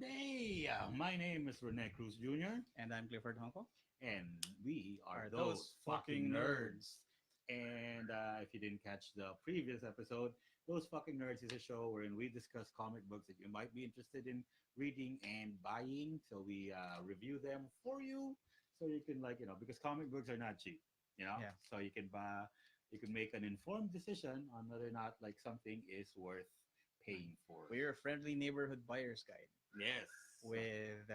Good day. My name is Rene Cruz Jr. And I'm Clifford Honko. and we are Are those those fucking fucking nerds. nerds? And if you didn't catch the previous episode, Those Fucking Nerds is a show wherein we discuss comic books that you might be interested in reading and buying. So we review them for you, so you can because comic books are not cheap, Yeah. So you can make an informed decision on whether or not like something is worth paying for. We're a friendly neighborhood buyer's guide Yes. with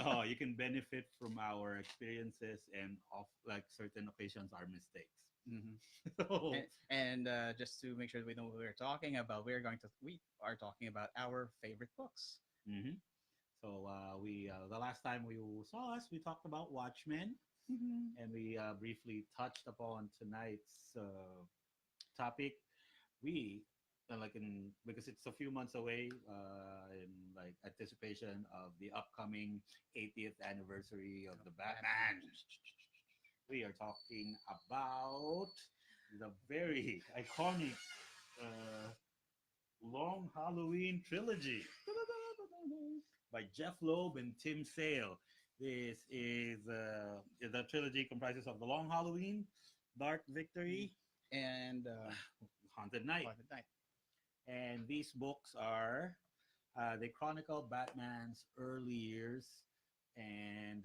Oh, you can benefit from our experiences and of like certain occasions our mistakes. mhm. So, and just to make sure we know what we're talking about, we are talking about our favorite books. mhm. We the last time we saw us, we talked about Watchmen, Mhm. and we briefly touched upon tonight's topic. We because it's a few months away, in like anticipation of the upcoming 80th anniversary of the Batman. We are talking about the very iconic uh, Long Halloween trilogy by Jeph Loeb and Tim Sale. This is the trilogy comprises of the Long Halloween, Dark Victory, And Haunted Night, Haunted Night. and these books are they chronicle Batman's early years, and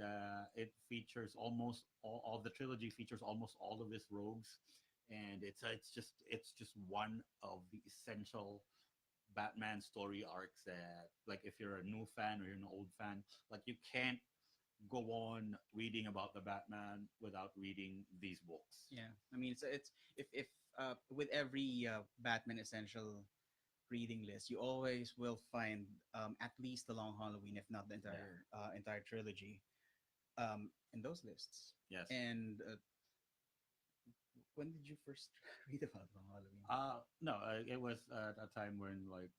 it features all the trilogy features almost all of his rogues, and it's just one of the essential Batman story arcs that, like, if you're a new fan or you're an old fan, like, you can't go on reading about the Batman without reading these books. Yeah, I mean it's if with every Batman essential reading list, you always will find at least the Long Halloween, if not the Yeah. entire trilogy, in those lists. Yes. And when did you first read about Long Halloween? No, it was at a time when like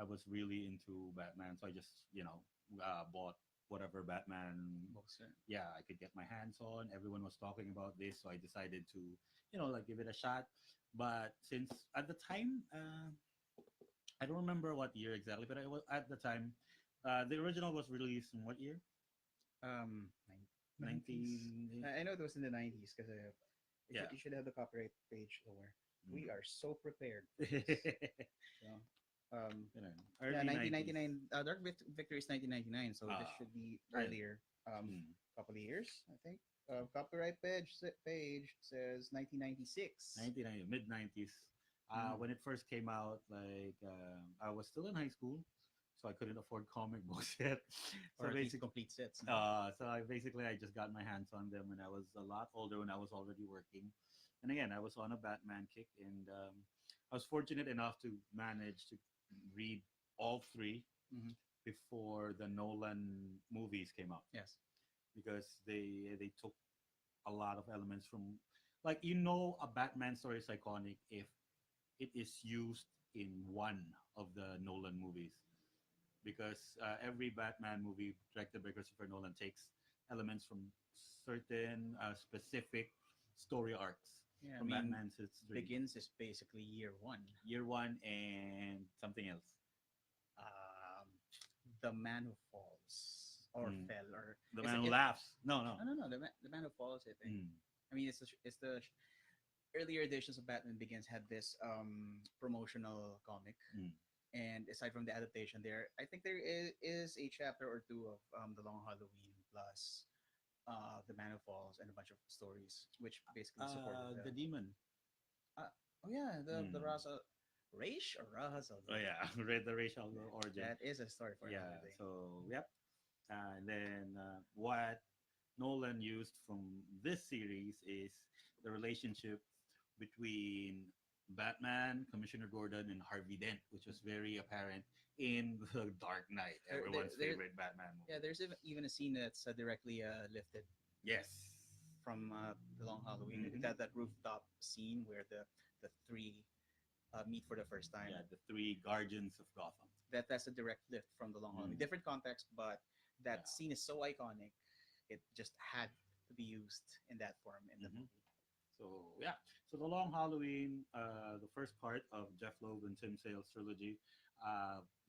I was really into Batman, so I just bought whatever Batman, Books. yeah, I could get my hands on. Everyone was talking about this, so I decided to like give it a shot. But since at the time, I don't remember what year exactly, but it was at the time. The original was released in what year? Um, 90s. 19. I know it was in the 90s because Yeah. you should have the copyright page somewhere. We Mm. are so prepared for You this. So, yeah, early 90s. 1999. Victory is 1999, so this Ah, should be yeah. earlier. Mm. Couple of years, I think. Copyright page says 1996. 1990, mid 90s. Mhm. When it first came out, like I was still in high school, so I couldn't afford comic books yet. So Or at least basically, complete sets. I just got my hands on them when I was a lot older, when I was already working. And again, I was on a Batman kick, and I was fortunate enough to manage to read all three Mhm. before the Nolan movies came out, Yes. because they took a lot of elements from, like, a Batman story is iconic if it is used in one of the Nolan movies, because every Batman movie directed by Christopher Nolan takes elements from certain specific story arcs Yeah, I from mean, Batman's history. Begins is basically year one. Year one and something else. Um, the man who falls or Mm. fell or The is man who it? laughs. No, no. No. The man who falls. I think. Mm. I mean, it's the earlier editions of Batman Begins had this promotional comic, Mm. and aside from the adaptation, I think there is a chapter or two of the Long Halloween plus the Man Who Falls and a bunch of stories, which basically supported The demon. uh, oh yeah, the Mm. Raza Raish or Raza. Oh yeah, read the racial origin. That is a story for Yeah. another day. So yep. And then what Nolan used from this series is the relationship between Batman, Commissioner Gordon, and Harvey Dent, which was very apparent in The Dark Knight, everyone's favorite Batman movie. Yeah, there's even a scene that's directly lifted Yes. from the Long Halloween. Mhm. That rooftop scene where the three meet for the first time. Yeah, the three guardians of Gotham. That's a direct lift from the Long Halloween. Mm. Different context, but that Yeah. scene is so iconic, it just had to be used in that form in the Mhm. movie. So yeah, so the Long Halloween, the first part of Jeph Loeb and Tim Sale's trilogy,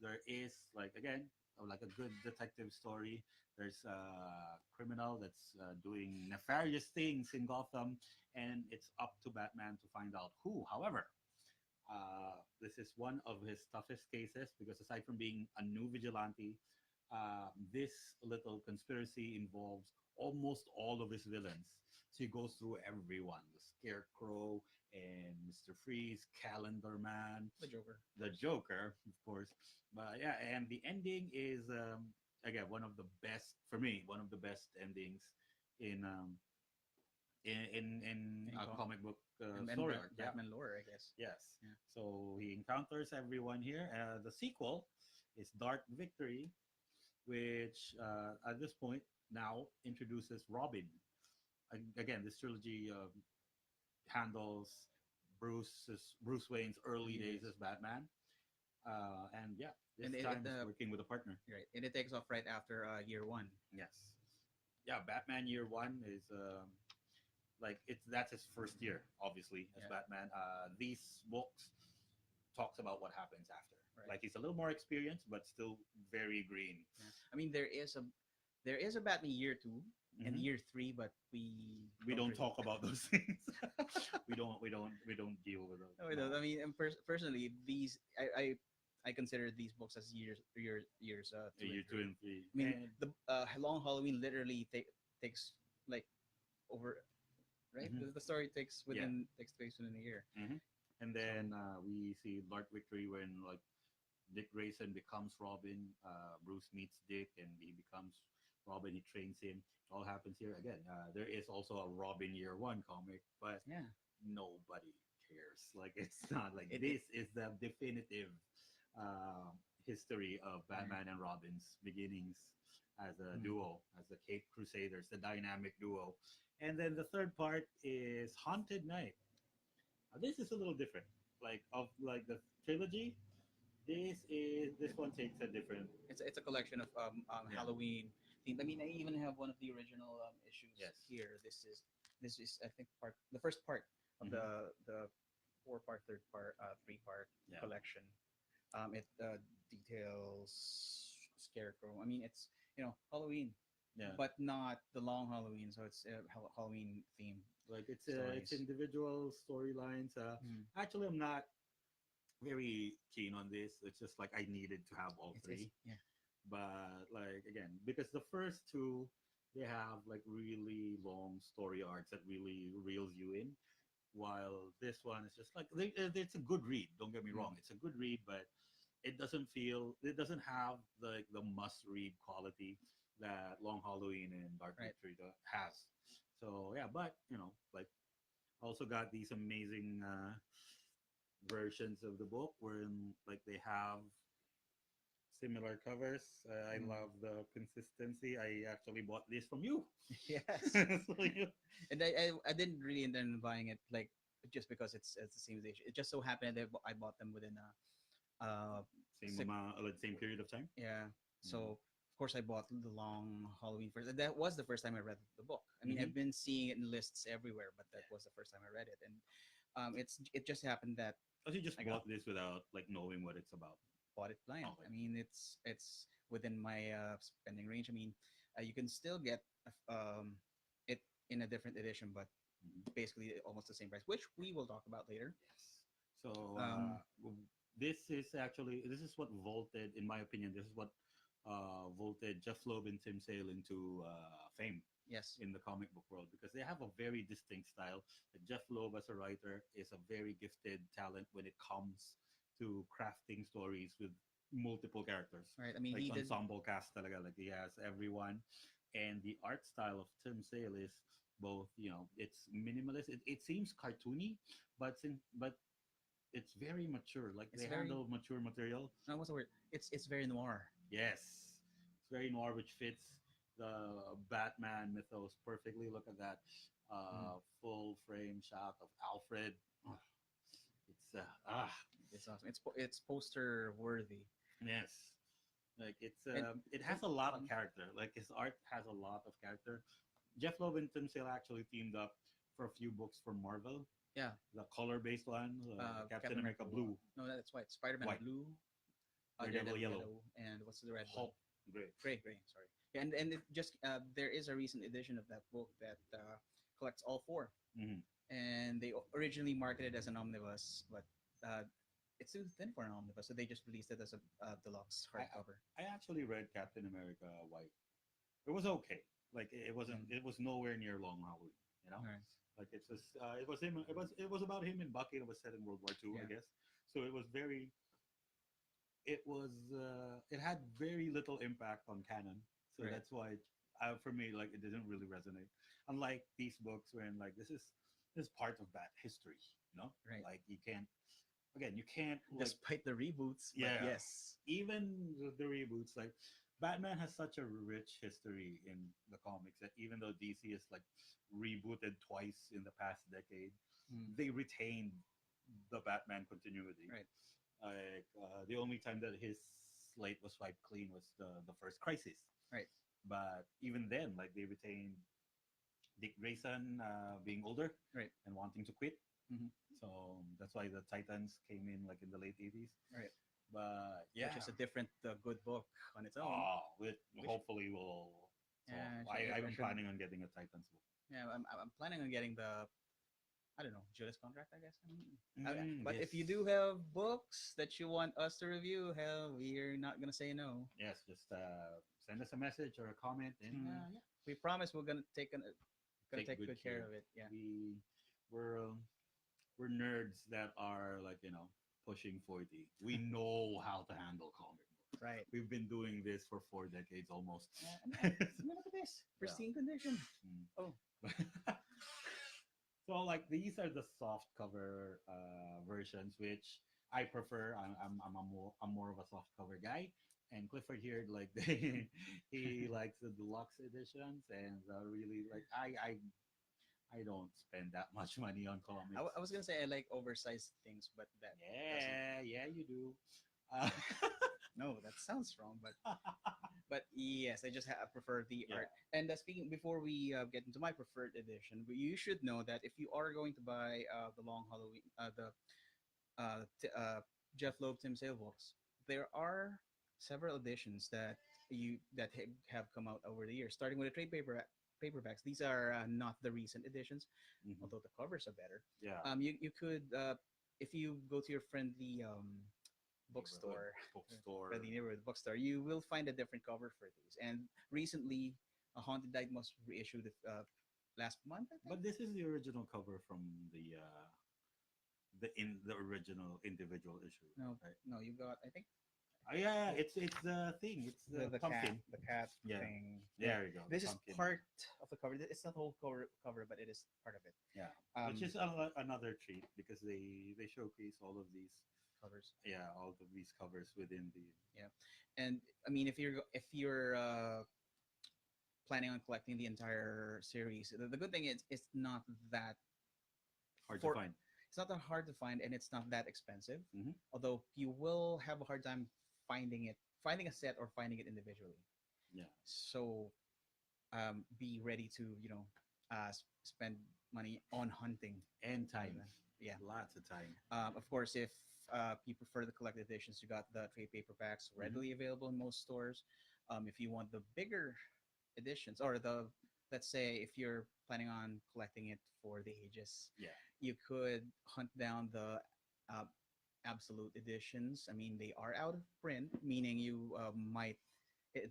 there is, like, again, like a good detective story. There's a criminal that's doing nefarious things in Gotham, and it's up to Batman to find out who. However, this is one of his toughest cases because aside from being a new vigilante, this little conspiracy involves almost all of his villains. So he goes through everyone: the Scarecrow and Mr. Freeze, Calendar Man, The Joker. the Joker, of course. But yeah, and the ending is again one of the best for me. One of the best endings in in In a comic book and story arc. Yeah. Batman lore, I guess. Yes. Yeah. So he encounters everyone here. The sequel is Dark Victory, which at this point now introduces Robin. Again, this trilogy handles Bruce Wayne's early days Yes. as Batman, and yeah, this And time he's working with a partner. right, and it takes off right after year one. Yes, yeah, Batman Year One is like it's that's his first year, obviously, as Yeah. Batman. These books talks about what happens after. Right. Like he's a little more experienced, but still very green. Yeah. I mean, there is a Batman year two and Mhm. year three, but We don't really. talk about those things. We don't deal with those. No, we don't. I mean, and personally, I consider these books as years two and Year two three. and three. I mean, And the Long Halloween literally takes like over, right? mhm. The story Yeah. takes place within a year. And So then we see Dark Victory when like Dick Grayson becomes Robin. Bruce meets Dick and he becomes Robin. He trains him. It all happens here again. There is also a Robin Year One comic, but yeah, nobody cares. Like it's not like it this is the definitive uh, history of right. Batman and Robin's beginnings as a Mm. duo, as the Cape Crusaders, the dynamic duo. And then the third part is Haunted Night. This is a little different. Like of like the trilogy, this one takes a different. It's a collection of Yeah. Halloween themed. I mean, I even have one of the original issues Yes. here. This is I think the first part of Mhm. the four part, third part, three part Yeah. collection. It details Scarecrow. I mean, it's Halloween, Yeah. but not the long Halloween. So it's Halloween themed Like it's stories. individual storylines. Mm. Actually, I'm not very keen on this. It's just like I needed to have all It's three. yeah. But like again, because the first two they have like really long story arcs that really reels you in, while this one is just like it's a good read. Don't get me Mm. wrong, it's a good read, but it doesn't have the must read quality that Long Halloween and Dark Right. Victory has. So yeah, but like also got these amazing versions of the book where like they have similar covers. I Mm. love the consistency. I actually bought this from you. Yes. So you And I didn't really intend on buying it like just because it's the same issue. It just so happened that I bought them within same six, amount, like same period of time. yeah. Mm. So of course I bought the long Halloween first. And that was the first time I read the book. I mean, Mhm. I've been seeing it in lists everywhere, but that was the first time I read it. And it just happened that Also, you just I got bought this without like knowing what it's about. bought it blind. Okay. I mean, it's within my spending range. I mean, you can still get it in a different edition, but Mhm. basically almost the same price, which we will talk about later. Yes. So Um, this is what vaulted, in my opinion, this is what vaulted Jeff Loeb and Tim Sale into fame yes, in the comic book world because they have a very distinct style. Jeff Loeb as a writer is a very gifted talent when it comes to crafting stories with multiple characters. right. I mean, Like he did ensemble cast talaga, like he has everyone. And the art style of Tim Sale is both, it's minimalist. It seems cartoony, but it's very mature. Like it's they very handle mature material. no, what's the word? It's very noir. Yes, it's very noir, which fits the Batman mythos perfectly. Look at that Mm, full frame shot of Alfred. Oh, it's it's awesome. It's poster worthy. yes, like And it has a lot of mm, character. Like his art has a lot of character. Jeff Loeb and Tim Sale actually teamed up for a few books for Marvel. yeah, The color-based one, Captain Captain America America. Blue, No, that's white. Spider-Man white, blue, Daredevil Daredevil yellow, yellow, and what's the red one? Hulk Great. Gray. Sorry. Yeah, and it just there is a recent edition of that book that collects all four, Hmm. and they originally marketed as an omnibus, but uh, it's too thin for an omnibus, so they just released it as a deluxe I hardcover. I actually read Captain America White. It was okay. Like it wasn't. Mm. It was nowhere near Long Halloween. You know, All right. like it's just. It was him. It was about him and Bucky. And it was set in World War II, I Yeah. guess. So it was very. It was. It had very little impact on canon. So Right. that's why, for me, like it didn't really resonate. Unlike these books, where like this is part of that history. You know, Right. like you can't. Again, you can't like Despite the reboots, but yeah, yes. even the reboots, like Batman has such a rich history in the comics that even though DC is like rebooted twice in the past decade, Mm. they retained the Batman continuity. Right. Like the only time that his slate was wiped clean was the first Crisis, Right. but even then, like they retained Dick Grayson being older Right. and wanting to quit. Hmm. So that's why the Titans came in like in the late 80s. Right. But Which yeah, is a different good book on its own. oh, it Wish. hopefully will. So Yeah. I I'm should. planning on getting a Titans book. Yeah. I'm planning on getting the I don't know, Judas contract, I guess. But Yes, if you do have books that you want us to review, hell, we're not gonna say no. yes. Just send us a message or a comment, and Mm. yeah, We promise we're gonna take take good good care care. of it. Yeah. We we're um, we're nerds that are like pushing 40. We know how to handle comic books. Right. We've been doing this for 4 decades almost. I mean, look at this, Yeah. pristine condition. Mm. Oh, So like these are the soft cover versions, which I prefer. I'm more of a soft cover guy. And Clifford here, like he likes the deluxe editions, and really like I don't spend that much money on comics. I was gonna say I like oversized things, but that doesn't. Yeah, yeah, you do. Uh, No, that sounds wrong, but yes, I prefer the yeah. art. And speaking before we get into my preferred edition, you should know that if you are going to buy the Long Halloween, Jeff Loeb Tim Sale books, there are several editions that have come out over the years, starting with the paperbacks. These are not the recent editions, Mhm. although the covers are better. Yeah, You could if you go to your friendly neighborhood bookstore, bookstore. friendly neighborhood bookstore, you will find a different cover for these. And recently, a Haunted Night was reissued last month, I think. But this is the original cover from the original individual issue, No, right? no, you got I think Oh yeah, it's the thing. It's the pumpkin. the cat Yeah, thing. Yeah, there you go. The this is pumpkin. part of the cover. It's not the whole cover, but it is part of it. Yeah, which Um, is another treat because they showcase all of these. covers. Yeah, all of these covers within the. Yeah, and I mean, if you're planning on collecting the entire series, the good thing is it's not that Hard to for find. it's not that hard to find, and it's not that expensive. Hmm. Although you will have a hard time finding a set or finding it individually. Yeah, So be ready to spend money on hunting. and time. Yeah. Lots of time. Of course, if you prefer the collected editions, you got the trade paperbacks readily available in most stores. If you want the bigger editions, or let's say if you're planning on collecting it for the ages, Yeah, you could hunt down the uh, absolute editions. I mean, they are out of print, meaning you might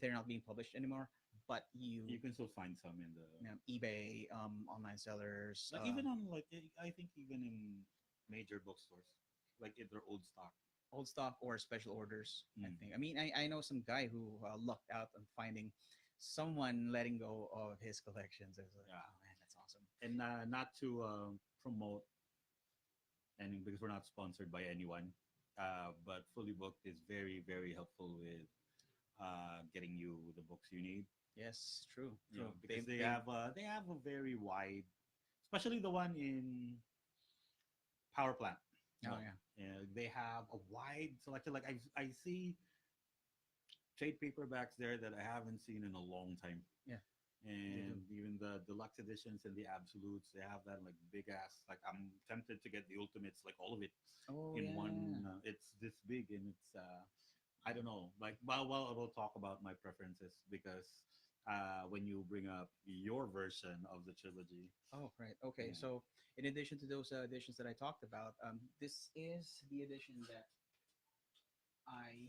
they're not being published anymore. But you can still find some in the eBay, online sellers, like even on like I think even in major bookstores, like in their old stock. old stock or special orders. I Mm. think. I mean, I know some guy who lucked out on finding someone letting go of his collections. I was like, Yeah, oh man, that's awesome. and not to promote any because we're not sponsored by anyone. But Fully Booked is very very helpful with getting you the books you need. Yes, true, You know, true. because they have a very wide, especially the one in Power Plant. Oh No, yeah, yeah, they have a wide selection. Like I see trade paperbacks there that I haven't seen in a long time. yeah, they do. And even the deluxe editions and the absolutes, they have that like big ass. Like I'm tempted to get the ultimates, like all of it Oh in yeah, one. It's this big and it's I don't know. Like, well, I will talk about my preferences because when you bring up your version of the trilogy, Oh, right. Okay. yeah. So, in addition to those editions that I talked about, this is the edition that I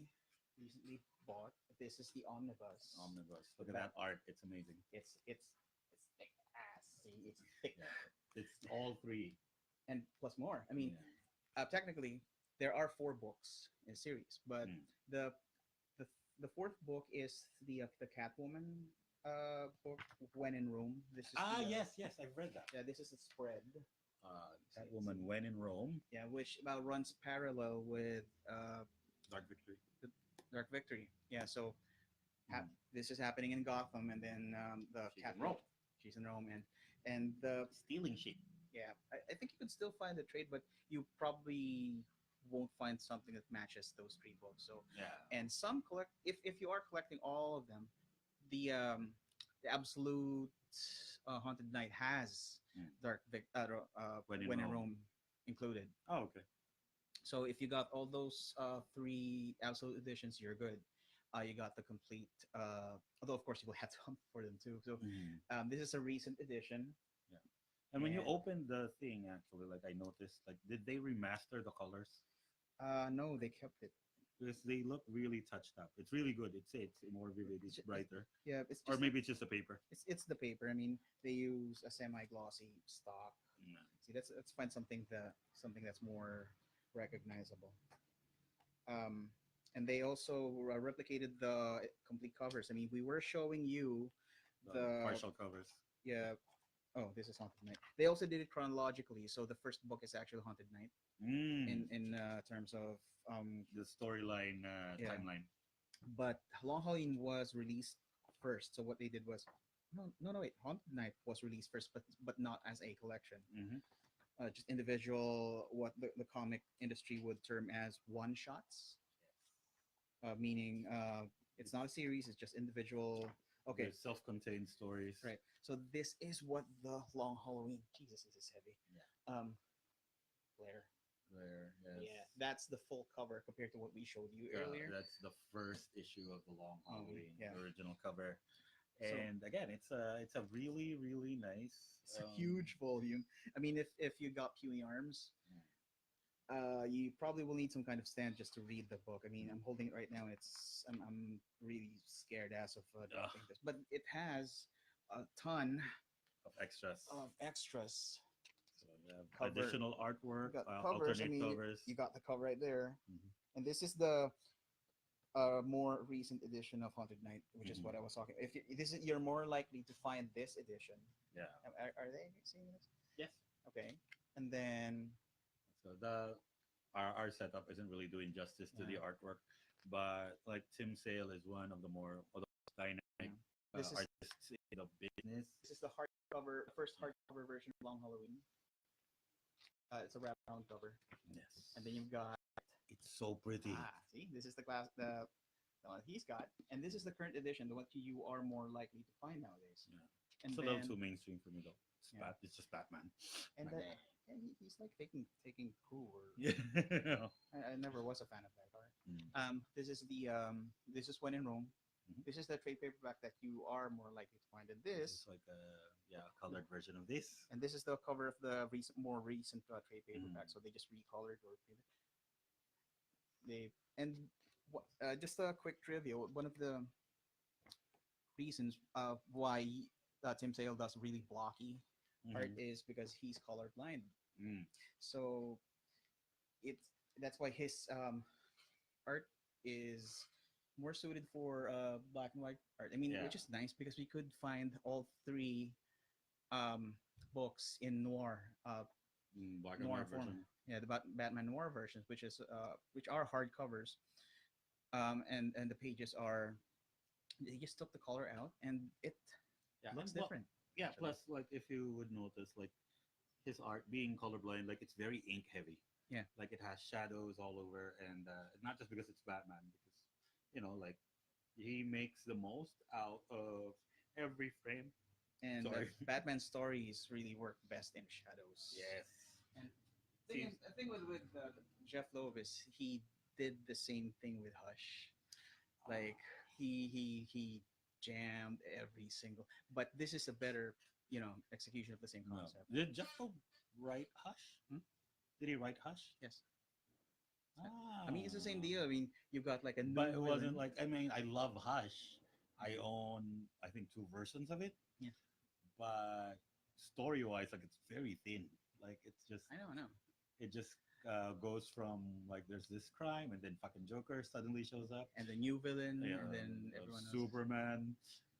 recently bought. This is the omnibus. Omnibus. The Look at back. that art. It's amazing. It's thick ass. See, it's thick, Yeah. It's all three. and plus more. I mean, Yeah. technically, there are four books in a series, but Mm. the the the fourth book is the Catwoman book, When in Rome. This is Ah, the yes, yes, I've read that. yeah, this is the spread. Catwoman when in Rome, Yeah, which about runs parallel with Dark Victory. the Dark Victory. Yeah, so Mm. this is happening in Gotham, and then the She's in Catwoman, Rome, she's in Rome, and the stealing shit. yeah, I think you could still find the trade, but you probably won't find something that matches those three books. So, Yeah. and some collect if you are collecting all of them, the absolute Haunted Knight has Mm. When in When in Rome. Rome included. Oh, okay. So if you got all those three absolute editions, you're good. You got the complete. Although of course you will have to hunt for them too. So Mm. this is a recent edition, Yeah. And when you and open the thing, actually, like I noticed, like, did they remaster the colors? no, they kept it. Because they look really touched up. It's really good. It's more vivid. It's brighter, Yeah, it's or just maybe it's just the paper. it's the paper. I mean, they use a semi-glossy stock. Yeah. See, let's find something that's more recognizable. Um, and they also replicated the complete covers. I mean, we were showing you The the partial covers. yeah. Oh, this is Haunted Night. They also did it chronologically, so the first book is actually Haunted Night Mm. in terms of The storyline yeah. timeline. But Long Halloween was released first. So what they did was no wait, Haunted Night was released first, but not as a collection. Mm-hmm. Just individual what the comic industry would term as one shots, meaning it's not a series; it's just individual. Okay, They're self-contained stories. right. So this is what the Long Halloween. Jesus, this is heavy. Yeah. Blair. There, yes. Yeah, that's the full cover compared to what we showed you earlier. That's the first issue of the Long Halloween, Yeah. the original cover. So And again, it's a really really nice. it's a huge volume. I mean, if you got puny arms, you probably will need some kind of stand just to read the book. I mean, I'm holding it right now, and I'm really scared ass of dropping this, but it has a ton of extras. of extras. So we have Cover. additional artwork, You got the covers. I alternate mean, covers. you got the cover right there, Mhm. and this is the more recent edition of Haunted Night, which is Mhm. what I was talking. If this is, you're more likely to find this edition. Yeah. Are they seeing this? Yes. Okay, and then So our setup isn't really doing justice to the yeah. artwork, but like Tim Sale is one of the most dynamic Yeah. This is artists in the business. this is the hardcover, the first hardcover version of Long Halloween. It's a wraparound cover, Yes. and then you've got It's so pretty. see, this is the one he's got, and this is the current edition, the one you are more likely to find nowadays. Yeah. And It's a then little too mainstream for me though. yeah. It's just Batman. and Like, that yeah, he's like taking cool. Or, yeah. I never was a fan of that art. Mm. This is When in Rome. Mhm. This is the trade paperback that you are more likely to find in This this. is like a colored version of this. And this is the cover of the more recent trade paperback. Mhm. So they just recolored or they and just a quick trivia. One of the reasons why Tim Sale does really blocky art Mhm. is because he's colorblind. Mm. So it's that's why his art is more suited for black and white art. I mean, Yeah. which is nice because we could find all three um, books in noir Black and noir white form. version. Yeah, the Batman noir versions, which are hardcovers, and the pages are they just took the color out and it Yeah. looks And well, different. yeah. Actually. Plus, like if you would notice, like his art being colorblind, like it's very ink heavy. Yeah, Like it has shadows all over, and not just because it's Batman, because like he makes the most out of every frame. and Sorry. Batman stories really work best in shadows. Yes. And Seems the thing with Jeff Loeb is he did the same thing with Hush. Like he jammed every single. But this is a better, execution of the same No. concept. Did Jeph write Hush? Hmm? Did he write Hush? Yes. I mean, it's the same Ah. deal. I mean, you've got like a But new it wasn't villain. like, I mean, I love Hush. I own, I think, two versions of it. Yeah, But story wise, like, it's very thin. Like, it's just, I know. it just goes from, like, there's this crime, and then fucking Joker suddenly shows up. And the new villain, Yeah, and then everyone else. Superman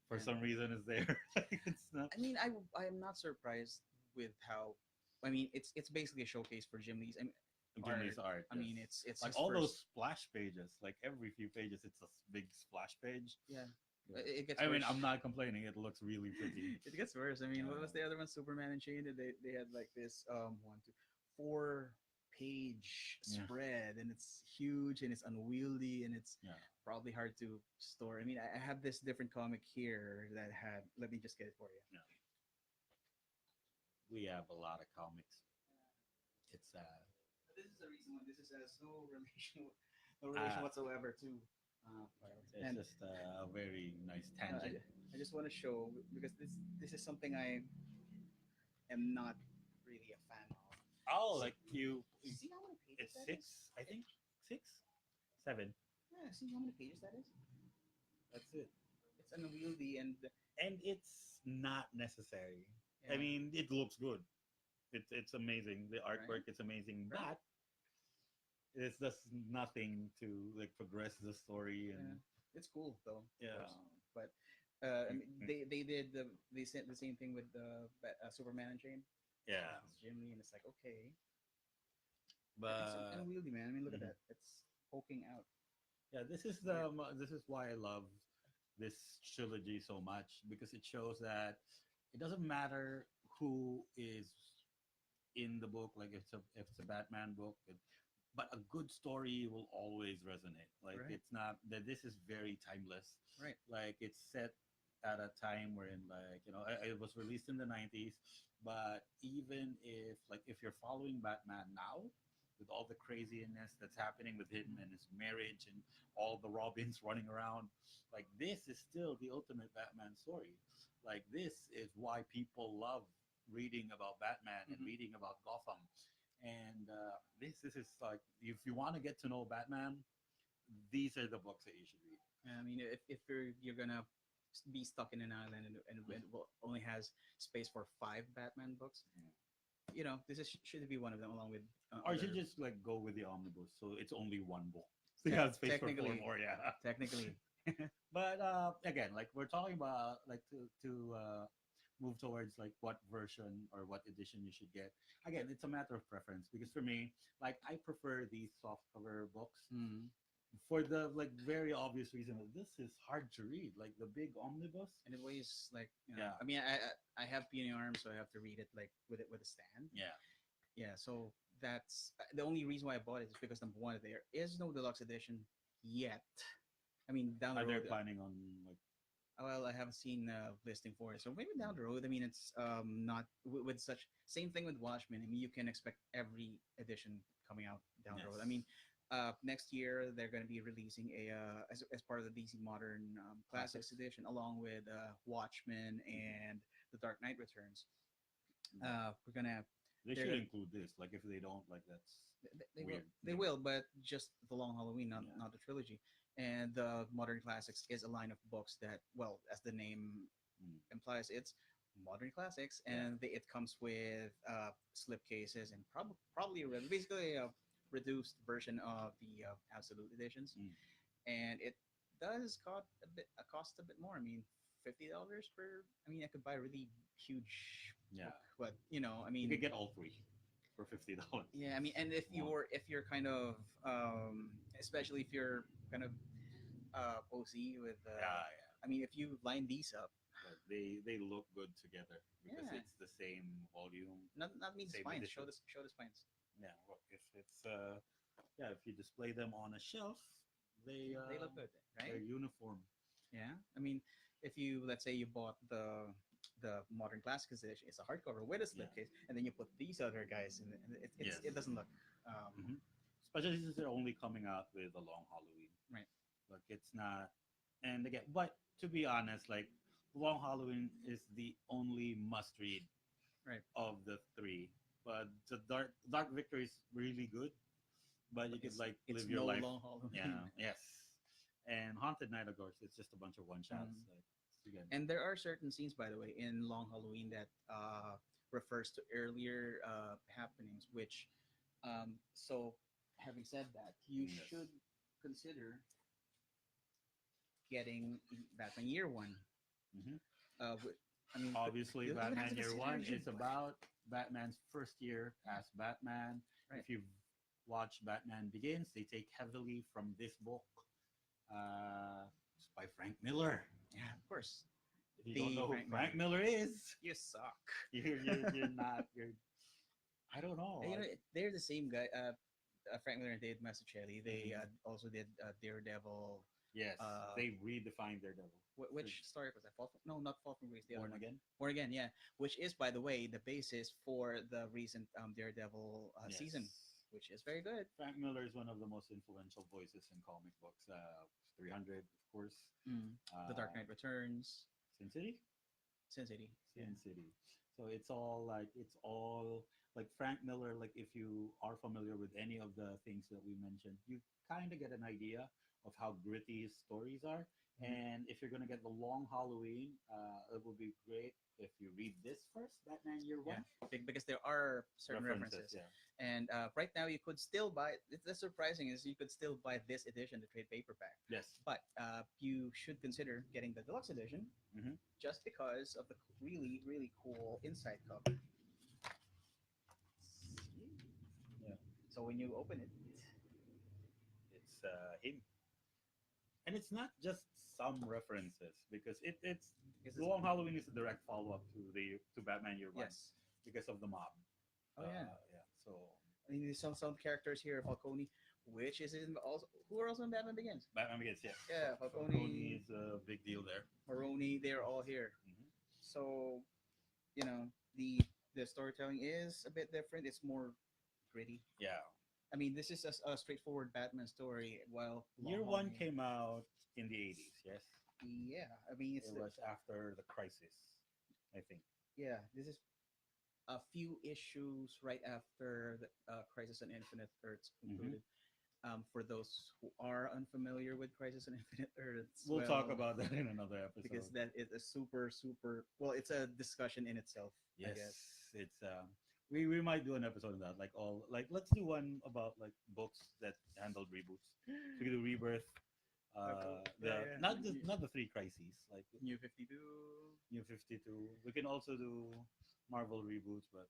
for Yeah. some reason is there. Like, it's not. I mean, I am not surprised with how. I mean, it's basically a showcase for Jim Lee's. I mean, Jim art. Lee's art. I Yes. mean, it's Like his all first. those splash pages. Like every few pages, it's a big splash page. Yeah, Yeah. it gets I worse. mean, I'm not complaining. It looks really pretty. It gets worse. I mean, what was Uh, the other one? Superman and Chain. They had like this 1, 2, 4 page yeah, spread, and it's huge and it's unwieldy and it's yeah, probably hard to store. I mean, I have this different comic here that had. Let me just get it for you. yeah. We have a lot of comics. It's This is the reason why this has no relation, no relation uh, whatsoever to. it's And just a very nice uh, I, tangent. I just want to show because this is something I am not really a fan of. Oh, See, like you, see how many pages it's that is? six, I think, six, seven. Yeah, see how many pages that is? That's it. It's unwieldy and And it's not necessary. I yeah, mean, it looks good. It's amazing. The right, artwork is amazing, right. but it's just nothing to like progress the story Yeah, and it's cool though, of yeah, course. But I mean, mm, they did they sent the same thing with Superman and Chain. yeah. It's Jim Lee, and it's like okay, but it's But unwieldy, man. I mean, look at mhm. that. It's poking out. Yeah, this is Weird. this is why I love this trilogy so much because it shows that it doesn't matter who is in the book. Like if it's a Batman book, but a good story will always resonate. Like Right, it's not that this is very timeless. right. Like it's set at a time wherein like it was released in the 90s, but even if you're following Batman now with all the craziness that's happening with him and his marriage and all the Robins running around, like this is still the ultimate Batman story. Like this is why people love reading about Batman and Hmm. reading about Gotham. And this is like if you want to get to know Batman, these are the books that you should read. I mean, if you're gonna be stuck in an island and it only has space for 5 Batman books, Yeah. this should be one of them along with Or you should other. just like go with the omnibus, so it's only one book. So you Te- have space for four technically, more, yeah. technically, But again, like we're talking about, like to move towards like what version or what edition you should get. Again, it's a matter of preference because for me, like I prefer these soft cover books mm. for the like very obvious reason that this is hard to read. Like the big omnibus, And it weighs like yeah, I mean, I have puny arms, so I have to read it like with a stand. yeah. Yeah, so that's the only reason why I bought it is because number one, there is no deluxe edition yet. I mean, down the Are they road. planning on like Well, I haven't seen listing for it, so maybe down the road. I mean, it's not with such same thing with Watchmen. I mean, you can expect every edition coming out down the road. I yes, mean, next year they're going to be releasing as part of the DC Modern Classics classics? edition, along with Watchmen and The Dark Knight Returns. Yeah. We're gonna They they're should gonna include this. Like if they don't, like that's they will weird. they will, but just the Long Halloween, not Yeah. not the trilogy. And the Modern Classics is a line of books that, well, as the name Mm. implies, it's modern classics, Yeah. and it comes with slipcases and probably basically a reduced version of the absolute editions, Mm. and it does cost a bit more. I mean, $50 per. I mean, I could buy a really huge Yeah. book, but I You mean, could get all three for $50. yeah, I mean, and if Wow. you're kind of especially if you're kind of OC with Yeah, I mean, if you line these up, yeah. They look good together because yeah, it's the same volume, not me the same spines. edition. Show the spines. Yeah. Well, if it's yeah, if you display them on a shelf, they They look good, they're right? uniform. Yeah. I mean, if you let's say you bought the modern classics edition, it's a hardcover with a Yeah. slipcase, and then you put these other guys in, and Yes. it doesn't look Hmm. Especially since they're only coming out with a long Halloween. right. Like it's not, and again, but to be honest, like Long Halloween is the only must read Right. of the three. But the Dark Victory is really good, but you But could like it's live your no life. long Halloween. Yeah, yes. And Haunted Night, of course, it's just a bunch of one shots. Mm. Like again, And there are certain scenes, by the way, in Long Halloween that refers to earlier happenings. Which, so having said that, you yes. should consider getting Batman Year One. Hmm. Uh, wi- I mean, Obviously, you don't even have Batman to Year consider One Year is One. about Batman's first year as Batman. Right. If you've watched Batman Begins, they take heavily from this book. It's by Frank Miller. Yeah, of course. If you don't The know who Frank Frank Miller. Miller is, You suck. you're not you're. I don't know. You know, they're the same guy. Frank Miller and Dave Mazzucchelli. They Mhm. also did Daredevil. Yes, Uh, they redefined Daredevil. which story was that? No, not Fall from Grace. The other Born one. Again. Born Again. Yeah, which is, by the way, the basis for the recent Daredevil season, Yes. which is very good. Frank Miller is one of the most influential voices in comic books. 300, of course. Mm. The Dark Uh, Knight Returns, Sin City. Sin City. Yeah. Sin City. So it's all like Frank Miller. Like if you are familiar with any of the things that we mentioned, you kind of get an idea of how gritty his stories are. Mhm. And if you're gonna get the Long Halloween, it would be great if you read this first, Batman Year Yeah, One. because there are certain References, references, yeah. and right now you could still buy. That's surprising is you could still buy this edition, the trade paperback, Yes. but you should consider getting the deluxe edition Hmm. just because of the really really cool inside cover. Yeah. So when you open it, It's him, and it's not just some references because it's because it's Long Halloween is a direct follow up to Batman Year One yes, because of the mob. oh yeah. Yeah. So I mean, there's some characters here, Falcone, which is in also who are also in Batman Begins. Batman Begins, yeah. Yeah, Falcone Falcone, is a big deal there. Maroni, they're all here. Hmm. So you know the storytelling is a bit different. It's more gritty. Yeah. I mean, this is a straightforward Batman story, while Long Year One Halloween. came out in the 80s. Yes, Yeah, I mean, it was after the crisis, I think. yeah, this is a few issues right after the Crisis on Infinite Earths Hmm. concluded. For those who are unfamiliar with Crisis on Infinite Earths, We'll talk about that in another because episode. that is a super well, it's a discussion in itself, I Yes, guess. it's we might do an episode on that. Like all like let's do one about like books that handled reboots. So we can do Rebirth. Yeah, The yeah. not the three crises like New 52. New 52. We can also do Marvel reboots, but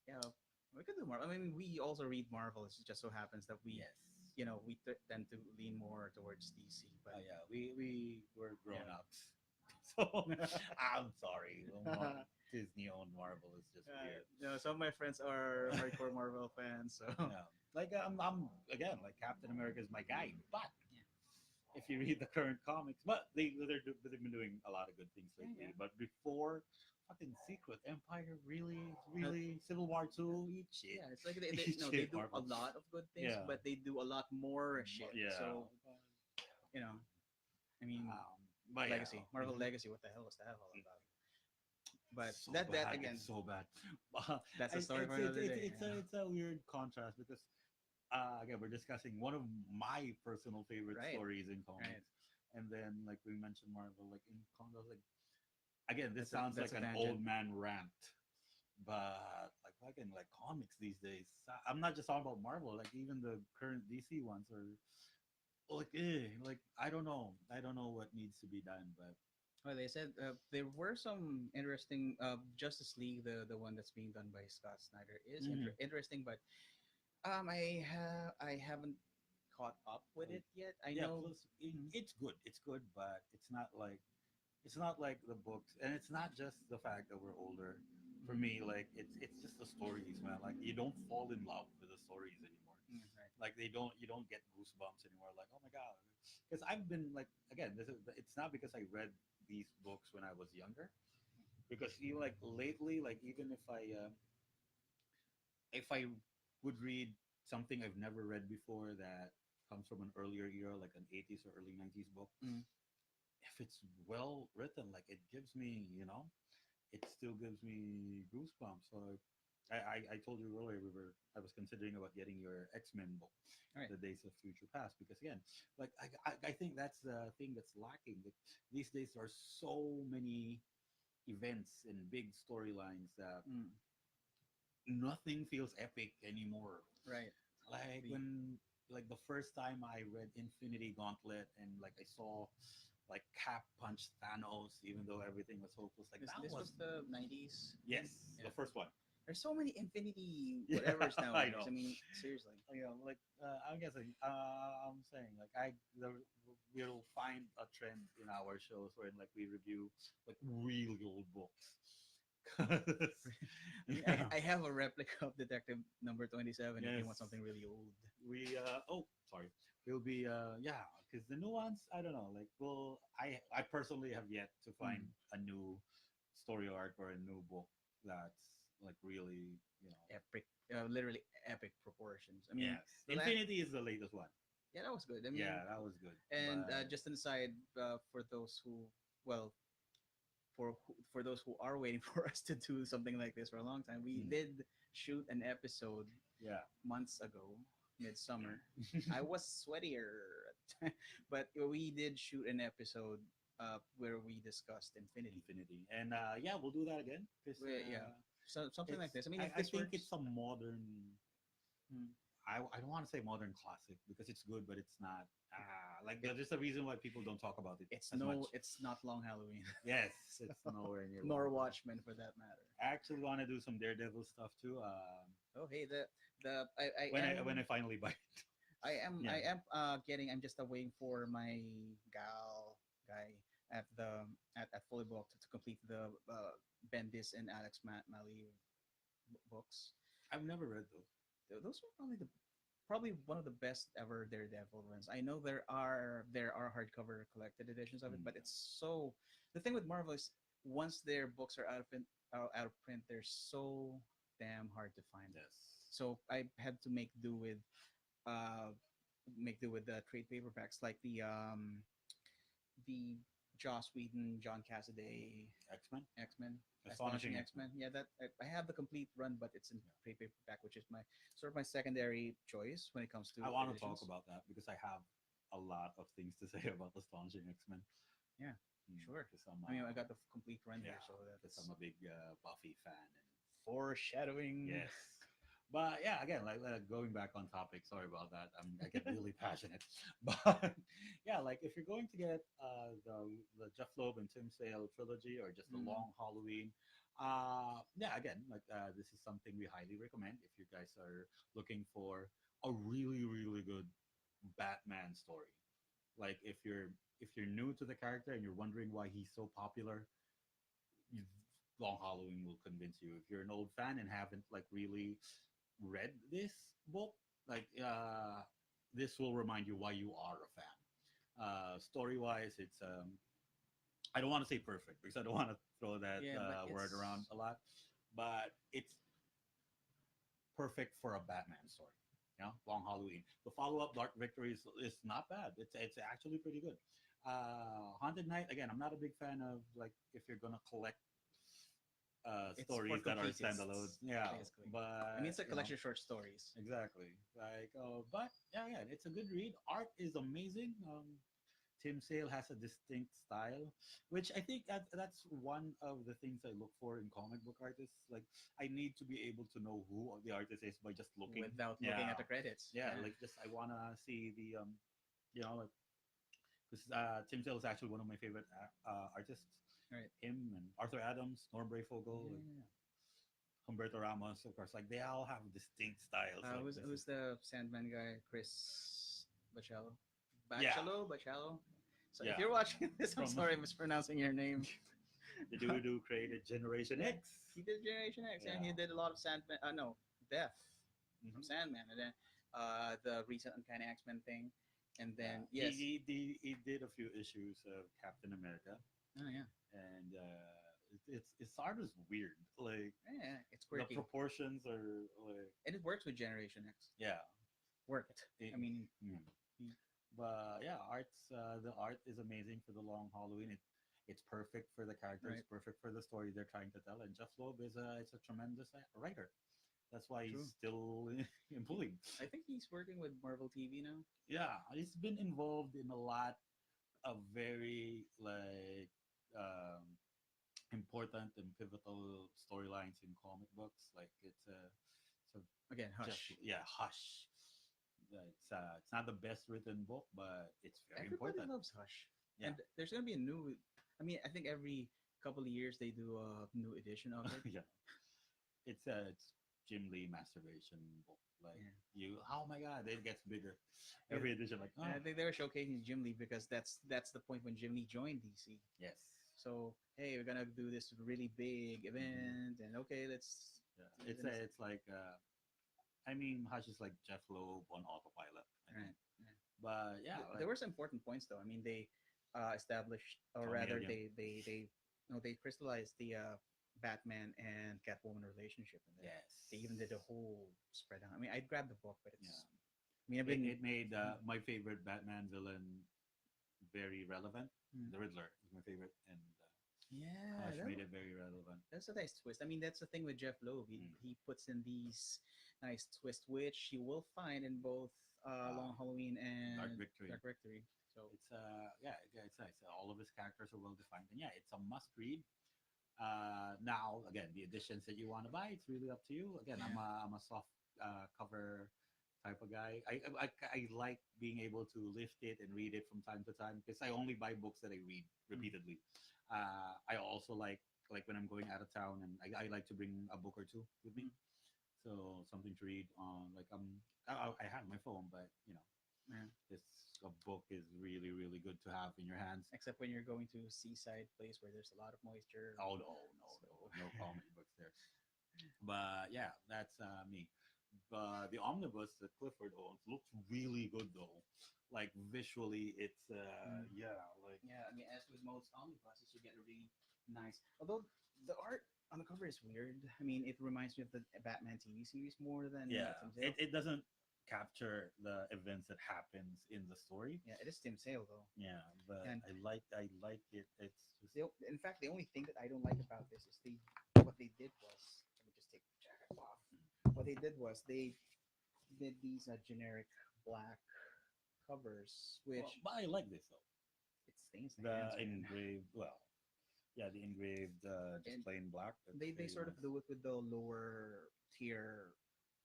Yeah, we could do Marvel. I mean, we also read Marvel. It just so happens that we, yes. we tend to lean more towards DC. But Yeah, we were grown yeah, ups. So I'm sorry. Disney owned Marvel is just weird. some of my friends are hardcore Marvel fans. So Yeah. Like I'm again like Captain America is my guy, but yeah, if you read the current comics, but they've been doing a lot of good things lately. yeah. But before, fucking Secret Empire, really, Uh, really Civil War two, eat shit, yeah, it's like eat they shit, do a Marvel. lot of good things, Yeah, but they do a lot more shit. yeah. So you know, I mean, But yeah, Legacy, Marvel mhm. Legacy. What the hell was that all about? But So that bad. again, It's so bad. that's a story for another day. It's a weird contrast because again we're discussing one of my personal favorite Right, stories in right. comics, and then like we mentioned Marvel, like in comics, like again this That's a sounds that's like a an tangent. old man rant, but like fucking like comics these days. I'm not just talking about Marvel, like even the current DC ones are like like I don't know what needs to be done, but Well, they said there were some interesting Justice League, the one that's being done by Scott Snyder, is mhm. interesting, but I haven't caught up with Like, it yet. I yeah, know. plus Mhm. it's good, but it's not like the books, and it's not just the fact that we're older. For Mhm. me, like it's just the stories, man. Like you don't fall in love with the stories anymore. Right. Like you don't get goosebumps anymore. Like oh my god, because I've been like again, it's not because I read these books when I was younger. Because even like lately, like even if I would read something I've never read before that comes from an earlier era, like an 80s or early 90s book, Mm. if it's well written, like it gives me, it still gives me goosebumps. So I told you earlier I was considering about getting your X-Men book, All right. The Days of Future Past, because again, like I think that's the thing that's lacking. Like, these days there are so many events and big storylines that Mm. nothing feels epic anymore. Right. Like The when like the first time I read Infinity Gauntlet and like I saw like Cap punch Thanos even though everything was hopeless. Like that this was was the 90s. yes, Yeah. the first one. There's so many Infinity Yeah, whatevers I nowadays. know. I mean, seriously. Like I'm guessing. I'm saying like we'll find a trend in our shows where like we review like really old books. 'Cause, I mean, yeah, I have a replica of Detective Number 27 if yes. you want something really old. We oh sorry. We'll be yeah, because the new ones I don't know. Like well, I personally have yet to find Mm. a new story arc or a new book that's like really Epic, literally epic proportions. I mean, yes. the last, Infinity is the latest one. yeah, that was good. I mean, Yeah, that was good. and But just an aside, for those who, well, for those who are waiting for us to do something like this for a long time, we mm, did shoot an episode yeah. months ago, midsummer. I was sweatier, but we did shoot an episode where we discussed Infinity. Infinity. And yeah, we'll do that again because Yeah, so something like it's this. I mean, if I this think works, it's a modern hmm, I don't want to say modern classic because it's good, but it's not. Like it, there's a reason why people don't talk about it it's as much. no, it's not Long Halloween, Yes, it's nowhere near nor long. Watchmen for that matter. I actually want to do some Daredevil stuff too. Oh, hey, the When I finally buy it. Yeah. I am getting, I'm just waiting for my gal guy at the at Fully Booked to complete the Bendis and Alex Malley books. I've never read those. Those are probably one of the best ever Daredevil runs. I know there are hardcover collected editions of it, Mm. but it's so, the thing with Marvel is once their books are out of print, they're so damn hard to find. Yes. So I had to uh make do with the trade paperbacks like the Joss Whedon, John Cassaday X Men. X-Men, Astonishing Astonishing X Men. X-Men. Yeah, that I have the complete run, but it's in trade paperback, which is my sort of my secondary choice when it comes to I want to talk editions. about that because I have a lot of things to say about Astonishing X Men. Yeah, sure. Because I'm I mean, I got the complete run yeah, there, so because that's I'm a big Buffy fan and foreshadowing. yes. But yeah, again, like going back on topic. Sorry about that. I get really passionate. But yeah, like if you're going to get the Jeff Loeb and Tim Sale trilogy or just the Mm. Long Halloween, yeah, again, like this is something we highly recommend if you guys are looking for a really good Batman story. Like if you're new to the character and you're wondering why he's so popular, you, Long Halloween will convince you. If you're an old fan and haven't like really read this book, like this will remind you why you are a fan. Story wise, it's I don't want to say perfect because I don't want to throw that Yeah, but word around it's a lot, but it's perfect for a Batman story. Long Halloween. The follow up, Dark Victory, is not bad. It's actually pretty good. Haunted Night, again, I'm not a big fan of like if you're gonna collect it's for stories that are standalone. completists, Yeah, basically. I mean, but it's a collection of short stories. exactly. Like, but yeah, yeah, it's a good read. Art is amazing. Tim Sale has a distinct style, which I think that's one of the things I look for in comic book artists. Like, I need to be able to know who the artist is by just looking. Without looking Yeah, at the credits. yeah. Like, just I wanna see the like because Tim Sale is actually one of my favorite artists. Right. Him and Arthur Adams, Norm Brayfogle, like Yeah. Humberto Ramos, of course. Like they all have distinct styles. Like Who's this is who's the Sandman guy? Chris Bachalo. yeah, Bachalo. So if yeah. you're watching this, I'm From sorry, I'm mispronouncing your name. the dude who created Generation Yeah, X. he did Generation X, and Yeah. he did a lot of Sandman. No, Death from Hmm. Sandman, and then the recent Uncanny X-Men thing, and Yeah, then yes, he did a few issues of Captain America, oh yeah, and it's art is weird. Like yeah, it's the quirky, proportions are like and it works with Generation X. yeah. Worked. It, I mean, mm. Mm. But yeah, the art is amazing for the long Halloween. It's perfect for the characters, Right. perfect for the story they're trying to tell. And Jeff Loeb is a tremendous writer. That's why he's True. still He, employed. I think he's working with Marvel TV now. Yeah, he's been involved in a lot of very like um, important and pivotal storylines in comic books. Like it's a Again, just Hush. yeah, Hush. It's not the best written book, but it's very Everybody important. loves Hush, Yeah, and there's gonna be a new. I mean, I think every couple of years they do a new edition of it. yeah. It's Jim Lee masturbation book. Like Yeah. oh my god, it gets bigger Yeah, every edition. Like and oh I think they were showcasing Jim Lee because that's the point when Jim Lee joined DC. yes, So hey, we're gonna do this really big hmm event, and okay, let's. yeah. And it's It's like I mean Hush is like Jeff Loeb on autopilot. I think, right. Yeah. but yeah, There like were some important points though. I mean, they established, or rather, chameleon. they no, they crystallized the Batman and Catwoman relationship in there. Yes. They even did a whole spread out. I mean, I grabbed the book, but Yeah. it's. I mean, I've been. It made my favorite Batman villain very relevant. Mm. The Riddler is my favorite, and Yeah, Hush made it very relevant. that's a nice twist. I mean, that's the thing with Jeff Loeb. Mm. He puts in these nice twists, which you will find in both Um, Long Halloween Dark and Victory. Dark Victory. So It's yeah, it's nice. All of his characters are well defined, and yeah, it's a must read. Now again, the editions that you want to buy, it's really up to you. Again, yeah, I'm a soft cover type of guy. I like being able to lift it and read it from time to time because I only buy books that I read mm, repeatedly. I also like when I'm going out of town, and I like to bring a book or two with me, mm, so something to read on. Like I have my phone, but yeah. this a book is really really good to have in your hands. Except when you're going to a seaside place where there's a lot of moisture. Oh no, no, So no, no comic books there. But yeah, that's me. But the omnibus that Clifford owns looks really good though. Like visually, it's mm, yeah, like yeah, I mean, as with most omnibuses, you get a really nice. Although the art on the cover is weird. I mean, it reminds me of the Batman TV series more than yeah, Tim Sale. it doesn't capture the events that happens in the story. Yeah, it is Tim Sale though. Yeah, but And I like it. It's just in fact, the only thing that I don't like about this is what they did was let me just take the jacket off. What they did was they did these generic black covers, well, which but I like this though. it stains the The hands, man. engraved, well, yeah, the engraved, just And plain black. That's they very sort of nice. do it with the lower tier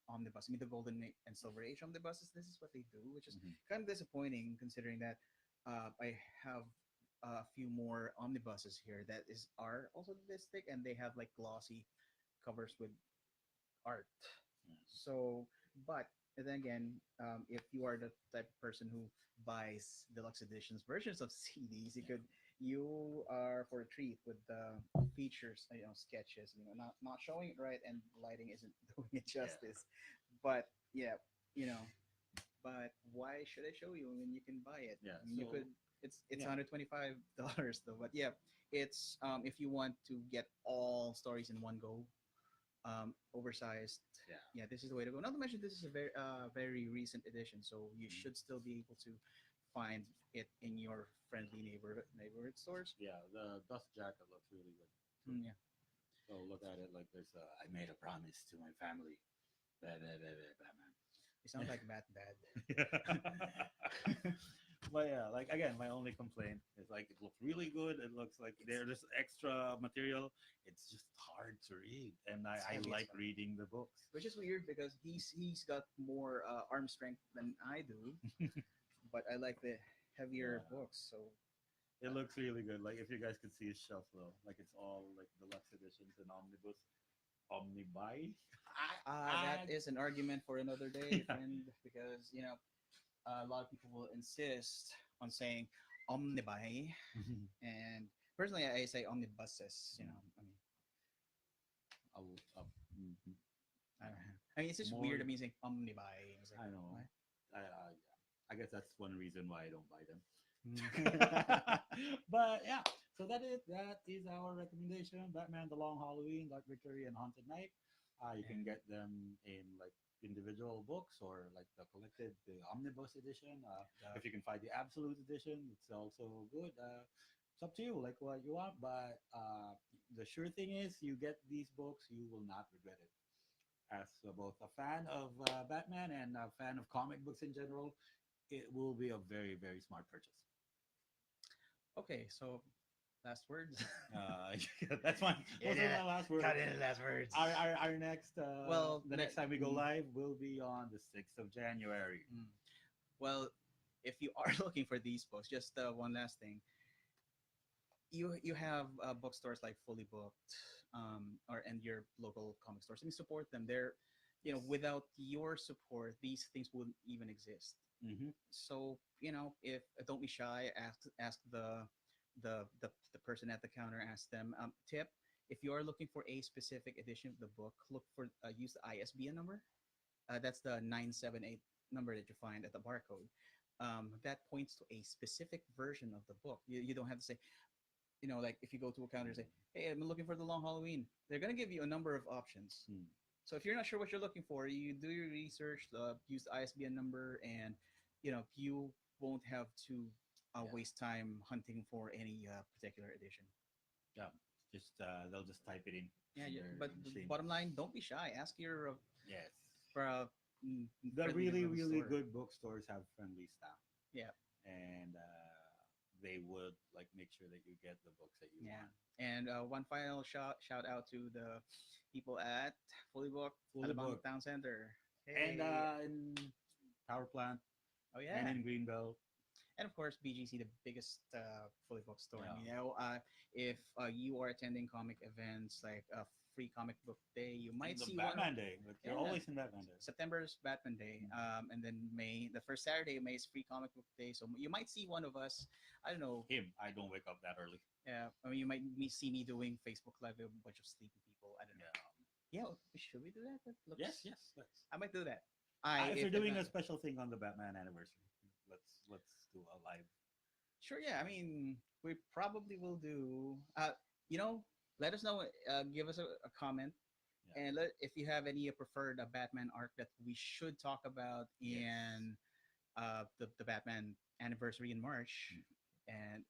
omnibus. I mean, the golden and silver age omnibuses. This is what they do, which is Hmm. kind of disappointing considering that I have a few more omnibuses here that are also this thick, and they have like glossy covers with art. So, but then again, if you are the type of person who buys deluxe editions versions of CDs, you are for a treat with the features, sketches, not showing it right, and lighting isn't doing it Yeah, justice. But yeah, you know, but why should I show you when you can buy it? yeah. I mean, you So could. It's yeah, $125 though, but yeah, it's if you want to get all stories in one go, oversized. yeah. Yeah, this is the way to go. Not to mention, this is a very recent edition, so you Mhm. should still be able to find it in your friendly neighborhood stores. Yeah, the dust jacket looks really good too. Mm, yeah, So look at it like this. I made a promise to my family. Batman. you sound like Matt Bad. But yeah, like again, my only complaint is like it looks really good. It looks like it's there's extra material. It's just hard to read, and it's I heavy as like fuck. reading the books. Which is weird because he's got more arm strength than I do, but I like the heavier Yeah, books. So it looks really good. Like if you guys could see his shelf though, like it's all like deluxe editions and omnibus, omnibuy. that I, is an argument for another day, yeah. friend, because a lot of people will insist on saying omnibuy, and personally, I say omnibuses. I mean, Mhm. I don't know. I mean, it's just More, weird. I mean, saying omnibuy. It's like, I know. what? I guess that's one reason why I don't buy them. Mm. But yeah, so that is our recommendation: Batman: The Long Halloween, Dark Victory, and Haunted Night. You can And get them in like individual books or like the collected, the omnibus edition. the, If you can find the absolute edition, it's also good. It's up to you, like what you want. But the sure thing is, you get these books, you will not regret it. As both a fan of Batman and a fan of comic books in general, it will be a very, very smart purchase. okay, so last words. That's my Yeah, those are yeah. my last words. Got it. Last words. Our next Well, the next time we go mm, live will be on the 6th of January. mm. Well, if you are looking for these books, just one last thing. You have bookstores like Fully Booked, or and your local comic stores. I mean, support them. They're, Yes. without your support, these things wouldn't even exist. Mm-hmm. So if don't be shy, ask the person at the counter, ask them. Tip: if you are looking for a specific edition of the book, look for use the ISBN number. That's the 978 number that you find at the barcode. That points to a specific version of the book. You don't have to say, like if you go to a counter and say, "Hey, I'm looking for the Long Halloween," they're gonna give you a number of options. Hmm. So if you're not sure what you're looking for, you do your research, use the ISBN number, and you won't have to Yeah. waste time hunting for any particular edition. Yeah. Just they'll just type it Yeah, in yeah. their But machine. bottom line, don't be shy. Ask your Yes. for The friendly really, neighborhood really store. good bookstores have friendly staff, Yeah, and they would like make sure that you get the books that you yeah. want. And one final shout out to the people at Fully Booked Fully Alabang booked. Town Center. And Hey, in Power Plant oh and yeah. in Greenbelt. And of course BGC, the biggest fully booked store. I Yeah. mean, if you are attending comic events like a free comic book day, you And might the see one. Batman Day. Like you're Yeah, always in Batman Day. September's Batman Day, and then May, the first Saturday of May is free comic book day. So you might see one of us. I don't know. Him, I don't wake up that early. Yeah, I mean, you might see me doing Facebook Live with a bunch of sleepy people. I don't know. Yeah. Yeah, should we do that? That Yes, looks. yes. Let's. I might do that. If you're If doing not, a special thing on the Batman anniversary, let's do a live. sure. Yeah, I mean, we probably will do. You know, let us know. Give us a comment, Yeah. and if you have any preferred Batman arc that we should talk about Yes. in the Batman anniversary in March, Mm. and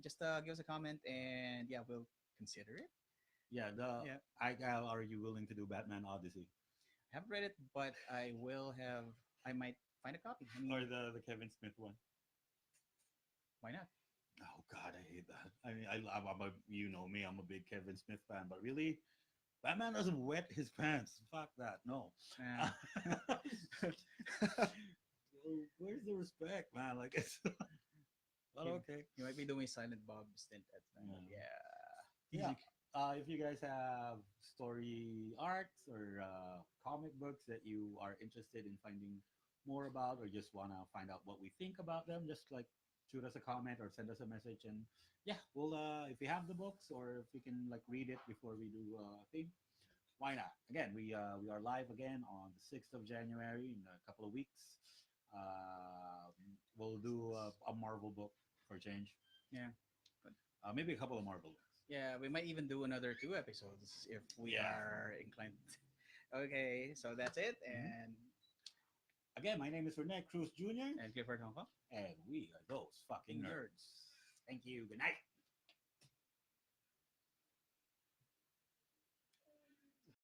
just give us a comment, and yeah, we'll consider it. Yeah. The Yeah, I Gal, are you willing to do Batman Odyssey I haven't read it, but I will have. I might find a copy. I or mean, the Kevin Smith one? why not? Oh God, I hate that. I mean, I'm a, you know me, I'm a big Kevin Smith fan, but really, Batman doesn't wet his pants. Fuck that. No. Uh, Where's the respect, man? Like it's. But you, okay. you might be doing Silent Bob stint at the time, but Yeah. yeah. Yeah. Easy. If you guys have story arcs or comic books that you are interested in finding more about, or just want to find out what we think about them, just like shoot us a comment or send us a message, and yeah, we'll if we have the books or if we can like read it before we do a thing, why not? Again, we are live again on the 6th of January in a couple of weeks. We'll do a Marvel book for change. Yeah. But Maybe a couple of Marvel books. yeah, we might even do another 2 episodes if we Yeah. are inclined. Okay, so that's it. Mhm. And Again, my name is Rene Cruz Jr. Clifford Hong Kong. And we are those fucking nerds. Thank you. Good night.